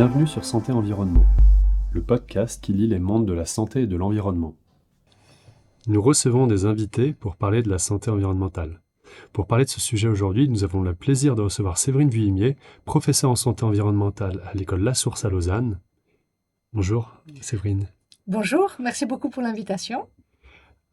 Bienvenue sur Santé Environnement, le podcast qui lie les mondes de la santé et de l'environnement. Nous recevons des invités pour parler de la santé environnementale. Pour parler de ce sujet aujourd'hui, nous avons le plaisir de recevoir Séverine Vuillemier, professeure en santé environnementale à l'école La Source à Lausanne. Bonjour Séverine. Bonjour, merci beaucoup pour l'invitation.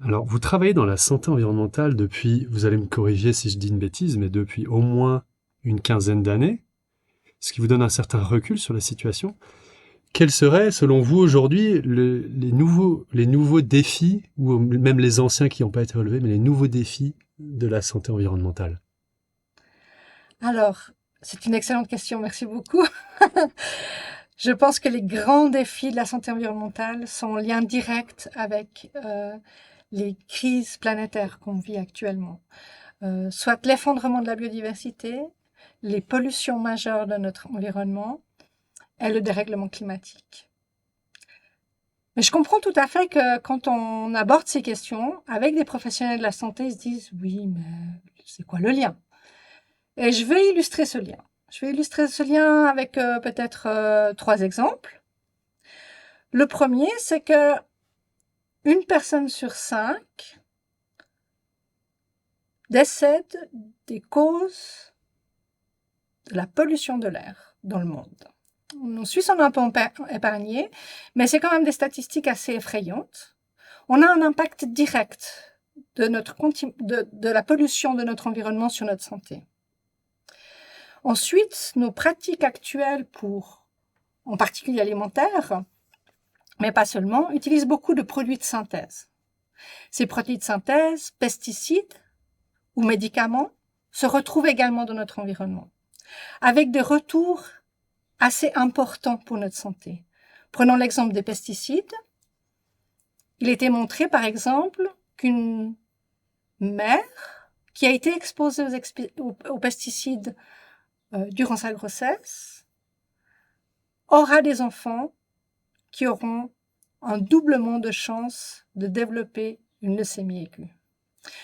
Alors, vous travaillez dans la santé environnementale depuis, vous allez me corriger si je dis une bêtise, mais depuis au moins une quinzaine d'années, ce qui vous donne un certain recul sur la situation. Quels seraient, selon vous, aujourd'hui, les nouveaux défis, ou même les anciens qui n'ont pas été relevés, mais les nouveaux défis de la santé environnementale? Alors, c'est une excellente question, merci beaucoup. Je pense que les grands défis de la santé environnementale sont en lien direct avec les crises planétaires qu'on vit actuellement. Soit l'effondrement de la biodiversité, les pollutions majeures de notre environnement et le dérèglement climatique. Mais je comprends tout à fait que quand on aborde ces questions avec des professionnels de la santé, ils se disent « oui, mais c'est quoi le lien ?» Et je vais illustrer ce lien. Je vais illustrer ce lien avec peut-être 3 exemples. Le premier, c'est que une personne sur 5 décède des causes de la pollution de l'air dans le monde. En Suisse, on est un peu épargné, mais c'est quand même des statistiques assez effrayantes. On a un impact direct de la pollution de notre environnement sur notre santé. Ensuite, nos pratiques actuelles en particulier alimentaires, mais pas seulement, utilisent beaucoup de produits de synthèse. Ces produits de synthèse, pesticides ou médicaments, se retrouvent également dans notre environnement, avec des retours assez importants pour notre santé. Prenons l'exemple des pesticides. Il était montré, par exemple, qu'une mère qui a été exposée aux pesticides durant sa grossesse aura des enfants qui auront un doublement de chances de développer une leucémie aiguë.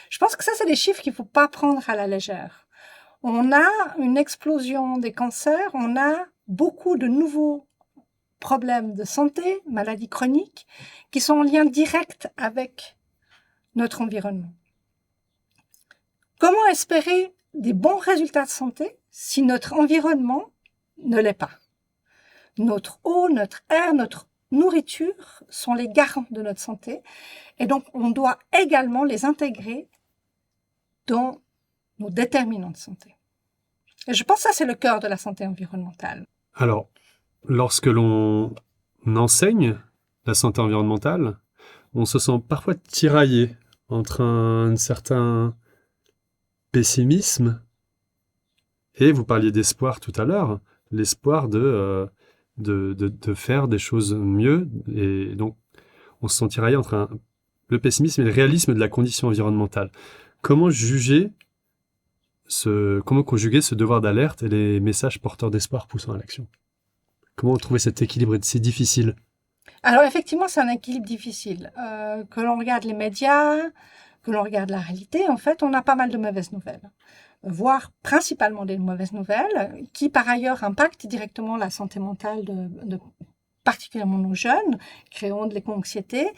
Je pense que ça, c'est des chiffres qu'il ne faut pas prendre à la légère. On a une explosion des cancers, on a beaucoup de nouveaux problèmes de santé, maladies chroniques, qui sont en lien direct avec notre environnement. Comment espérer des bons résultats de santé si notre environnement ne l'est pas? Notre eau, notre air, notre nourriture sont les garants de notre santé et donc on doit également les intégrer dans nos déterminants de santé. Et je pense que ça, c'est le cœur de la santé environnementale. Alors, lorsque l'on enseigne la santé environnementale, on se sent parfois tiraillé entre un certain pessimisme et, vous parliez d'espoir tout à l'heure, l'espoir de faire des choses mieux. Et donc, on se sent tiraillé entre le pessimisme et le réalisme de la condition environnementale. Comment conjuguer ce devoir d'alerte et les messages porteurs d'espoir poussant à l'action? Comment trouver cet équilibre si difficile? Alors effectivement, c'est un équilibre difficile. Que l'on regarde les médias, que l'on regarde la réalité, en fait, on a pas mal de mauvaises nouvelles, voire principalement des mauvaises nouvelles, qui par ailleurs impactent directement la santé mentale de particulièrement nos jeunes, créant de l'éco-anxiété.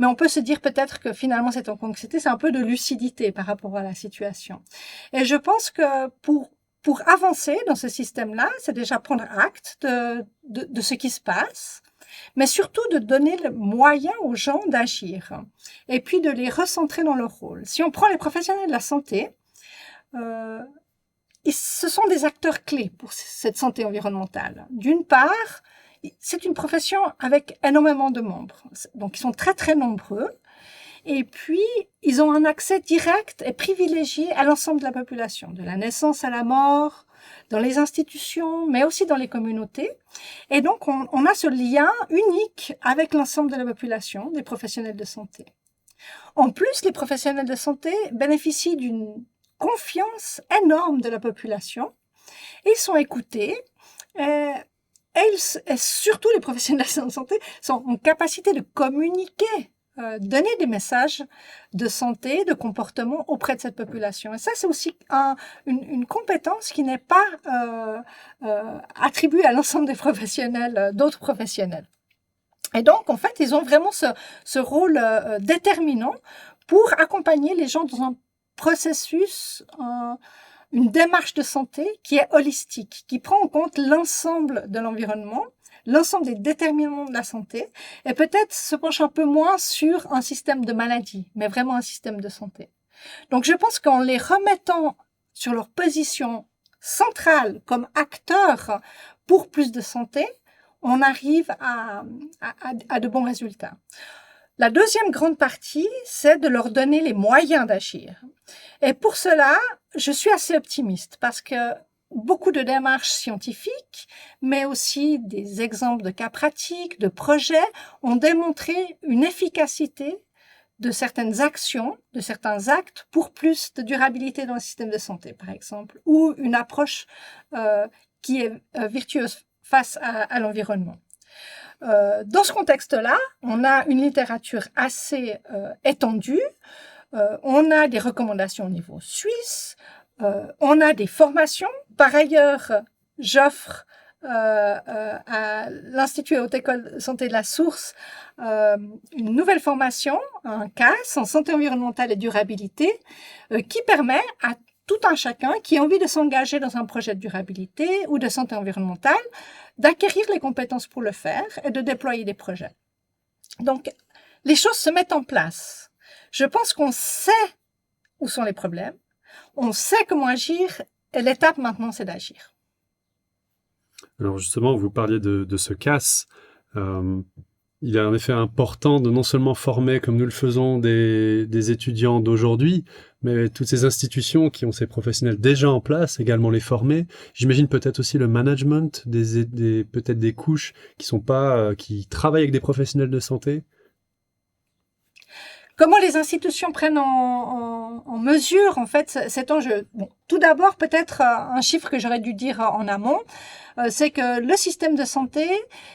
Mais on peut se dire peut-être que finalement, cette éco-anxiété, c'est un peu de lucidité par rapport à la situation. Et je pense que pour avancer dans ce système-là, c'est déjà prendre acte de ce qui se passe, mais surtout de donner le moyen aux gens d'agir et puis de les recentrer dans leur rôle. Si on prend les professionnels de la santé, ce sont des acteurs clés pour cette santé environnementale. D'une part, c'est une profession avec énormément de membres, donc ils sont très très nombreux, et puis ils ont un accès direct et privilégié à l'ensemble de la population, de la naissance à la mort, dans les institutions, mais aussi dans les communautés. Et donc on a ce lien unique avec l'ensemble de la population, des professionnels de santé. En plus, les professionnels de santé bénéficient d'une confiance énorme de la population, ils sont écoutés, et surtout les professionnels de santé sont en capacité de communiquer donner des messages de santé, de comportement auprès de cette population. Et ça, c'est aussi une compétence qui n'est pas attribuée à l'ensemble des professionnels, d'autres professionnels. Et donc, en fait, ils ont vraiment ce rôle déterminant pour accompagner les gens dans un processus, une démarche de santé qui est holistique, qui prend en compte l'ensemble de l'environnement, l'ensemble des déterminants de la santé, et peut-être se penche un peu moins sur un système de maladie, mais vraiment un système de santé. Donc, je pense qu'en les remettant sur leur position centrale comme acteurs pour plus de santé, on arrive à de bons résultats. La deuxième grande partie, c'est de leur donner les moyens d'agir. Et pour cela, je suis assez optimiste parce que beaucoup de démarches scientifiques, mais aussi des exemples de cas pratiques, de projets, ont démontré une efficacité de certaines actions, de certains actes pour plus de durabilité dans le système de santé, par exemple, ou une approche qui est vertueuse face à l'environnement. Dans ce contexte-là, on a une littérature assez étendue, on a des recommandations au niveau suisse, on a des formations. Par ailleurs, j'offre à l'Institut Haute École Santé de la Source une nouvelle formation, un CAS en santé environnementale et durabilité, qui permet à tout un chacun qui a envie de s'engager dans un projet de durabilité ou de santé environnementale, d'acquérir les compétences pour le faire et de déployer des projets. Donc, les choses se mettent en place. Je pense qu'on sait où sont les problèmes, on sait comment agir, et l'étape maintenant, c'est d'agir. Alors justement, vous parliez de ce CAS. Il est en effet important de non seulement former, comme nous le faisons, des étudiants d'aujourd'hui, mais toutes ces institutions qui ont ces professionnels déjà en place, également les former. J'imagine peut-être aussi le management, peut-être des couches qui travaillent avec des professionnels de santé. Comment les institutions prennent en mesure, en fait, cet enjeu? Bon, tout d'abord, peut-être un chiffre que j'aurais dû dire en amont, c'est que le système de santé,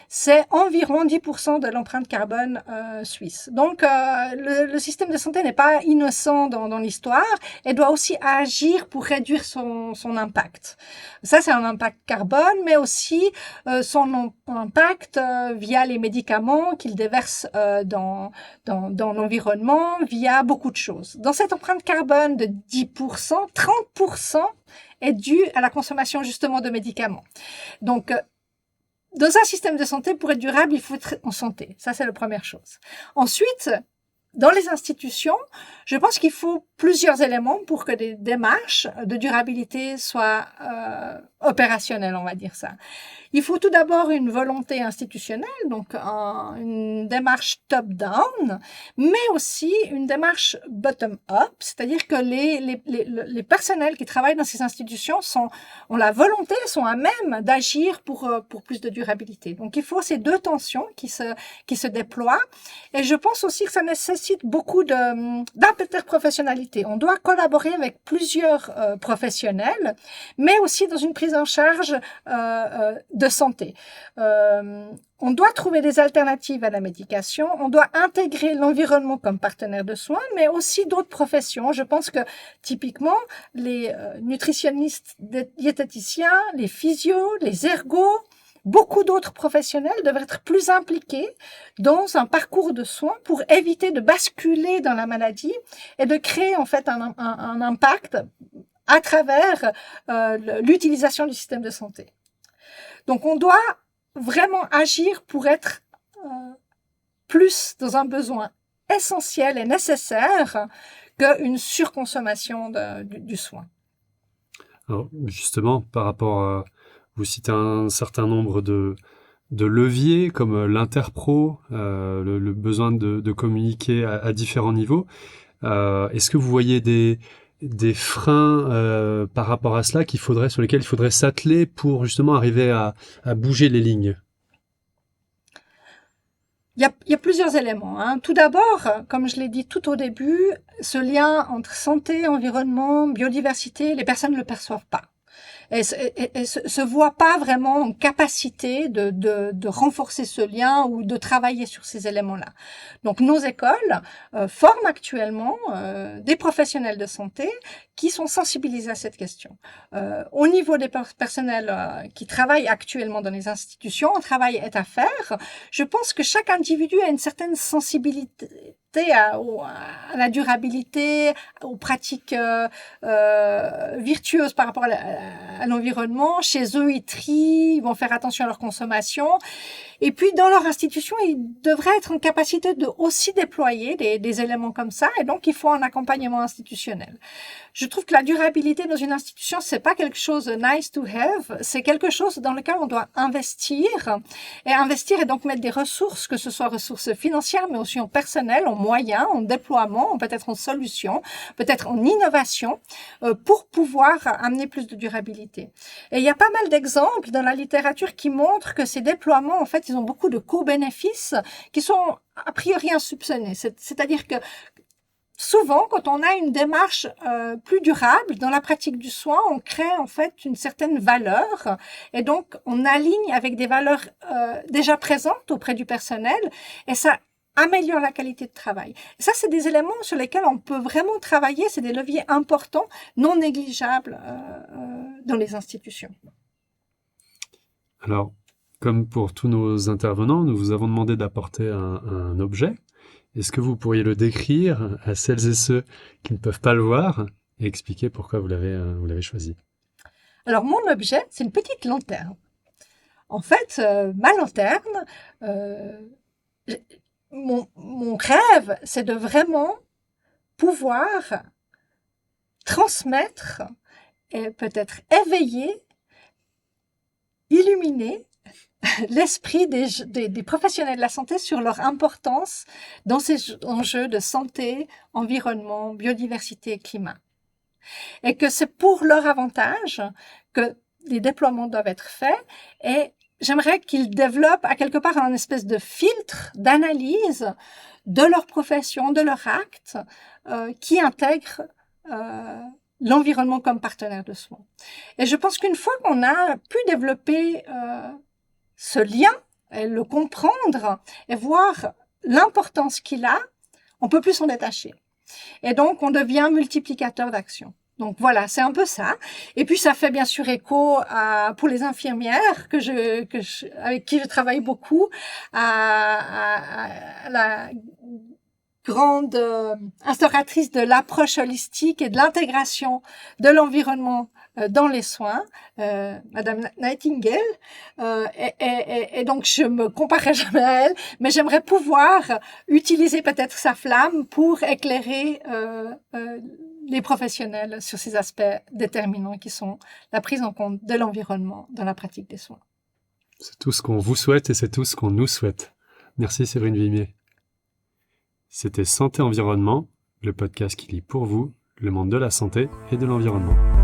c'est environ 10% de l'empreinte carbone suisse. Donc, le système de santé n'est pas innocent dans l'histoire et doit aussi agir pour réduire son impact. Ça, c'est un impact carbone, mais aussi son impact via les médicaments qu'il déverse dans l'environnement, via beaucoup de choses. Dans cette empreinte carbone de 10%, 30% est due à la consommation justement de médicaments. Donc, dans un système de santé, pour être durable, il faut être en santé. Ça, c'est la première chose. Ensuite, dans les institutions, je pense qu'il faut plusieurs éléments pour que des démarches de durabilité soient opérationnelles, on va dire ça. Il faut tout d'abord une volonté institutionnelle, donc une démarche top-down, mais aussi une démarche bottom-up, c'est-à-dire que les personnels qui travaillent dans ces institutions ont la volonté, sont à même d'agir pour plus de durabilité. Donc il faut ces deux tensions qui se déploient, et je pense aussi que ça nécessite beaucoup d'interprofessionnalité. On doit collaborer avec plusieurs professionnels, mais aussi dans une prise en charge de santé. On doit trouver des alternatives à la médication, on doit intégrer l'environnement comme partenaire de soins, mais aussi d'autres professions. Je pense que typiquement, les nutritionnistes, diététiciens, les physios, les ergos, beaucoup d'autres professionnels devraient être plus impliqués dans un parcours de soins pour éviter de basculer dans la maladie et de créer en fait un impact à travers l'utilisation du système de santé. Donc, on doit vraiment agir pour être plus dans un besoin essentiel et nécessaire qu'une surconsommation du soin. Alors, justement, par rapport à... Vous citez un certain nombre de leviers comme l'interpro, le besoin de communiquer à différents niveaux. Est-ce que vous voyez des freins par rapport à cela sur lesquels il faudrait s'atteler pour justement arriver à bouger les lignes? Il y a plusieurs éléments, hein. Tout d'abord, comme je l'ai dit tout au début, ce lien entre santé, environnement, biodiversité, les personnes ne le perçoivent pas. et se voient pas vraiment en capacité de renforcer ce lien ou de travailler sur ces éléments-là. Donc nos écoles forment actuellement des professionnels de santé qui sont sensibilisés à cette question. Au niveau des personnels qui travaillent actuellement dans les institutions, un travail est à faire. Je pense que chaque individu a une certaine sensibilité à la durabilité, aux pratiques virtueuses par rapport à l'environnement. Chez eux, ils trient, ils vont faire attention à leur consommation. Et puis, dans leur institution, ils devraient être en capacité de aussi déployer des éléments comme ça. Et donc, il faut un accompagnement institutionnel. Je trouve que la durabilité dans une institution, c'est pas quelque chose de nice to have. C'est quelque chose dans lequel on doit investir. Et investir et donc mettre des ressources, que ce soit ressources financières, mais aussi en personnel, en moyens, en déploiement, peut-être en solutions, peut-être en innovation, pour pouvoir amener plus de durabilité. Et il y a pas mal d'exemples dans la littérature qui montrent que ces déploiements, en fait, ils ont beaucoup de co-bénéfices qui sont a priori insoupçonnés. C'est-à-dire que souvent, quand on a une démarche plus durable dans la pratique du soin, on crée en fait une certaine valeur et donc on aligne avec des valeurs déjà présentes auprès du personnel et ça améliore la qualité de travail. Et ça, c'est des éléments sur lesquels on peut vraiment travailler, c'est des leviers importants, non négligeables dans les institutions. Alors, comme pour tous nos intervenants, nous vous avons demandé d'apporter un objet. Est-ce que vous pourriez le décrire à celles et ceux qui ne peuvent pas le voir et expliquer pourquoi vous l'avez choisi? Alors, mon objet, c'est une petite lanterne. En fait, ma lanterne, mon rêve, c'est de vraiment pouvoir transmettre et peut-être éveiller, illuminer l'esprit des professionnels de la santé sur leur importance dans ces enjeux de santé, environnement, biodiversité et climat. Et que c'est pour leur avantage que les déploiements doivent être faits et j'aimerais qu'ils développent à quelque part un espèce de filtre d'analyse de leur profession, de leur acte, qui intègre l'environnement comme partenaire de soins. Et je pense qu'une fois qu'on a pu développer ce lien, et le comprendre et voir l'importance qu'il a, on peut plus s'en détacher. Et donc, on devient multiplicateur d'action. Donc voilà, c'est un peu ça. Et puis ça fait bien sûr écho pour les infirmières avec qui je travaille beaucoup, à la grande instauratrice de l'approche holistique et de l'intégration de l'environnement dans les soins, Madame Nightingale. Et donc je me comparerai jamais à elle, mais j'aimerais pouvoir utiliser peut-être sa flamme pour éclairer les professionnels sur ces aspects déterminants qui sont la prise en compte de l'environnement dans la pratique des soins. C'est tout ce qu'on vous souhaite et c'est tout ce qu'on nous souhaite. Merci Séverine Vimier. C'était Santé Environnement, le podcast qui lit pour vous le monde de la santé et de l'environnement.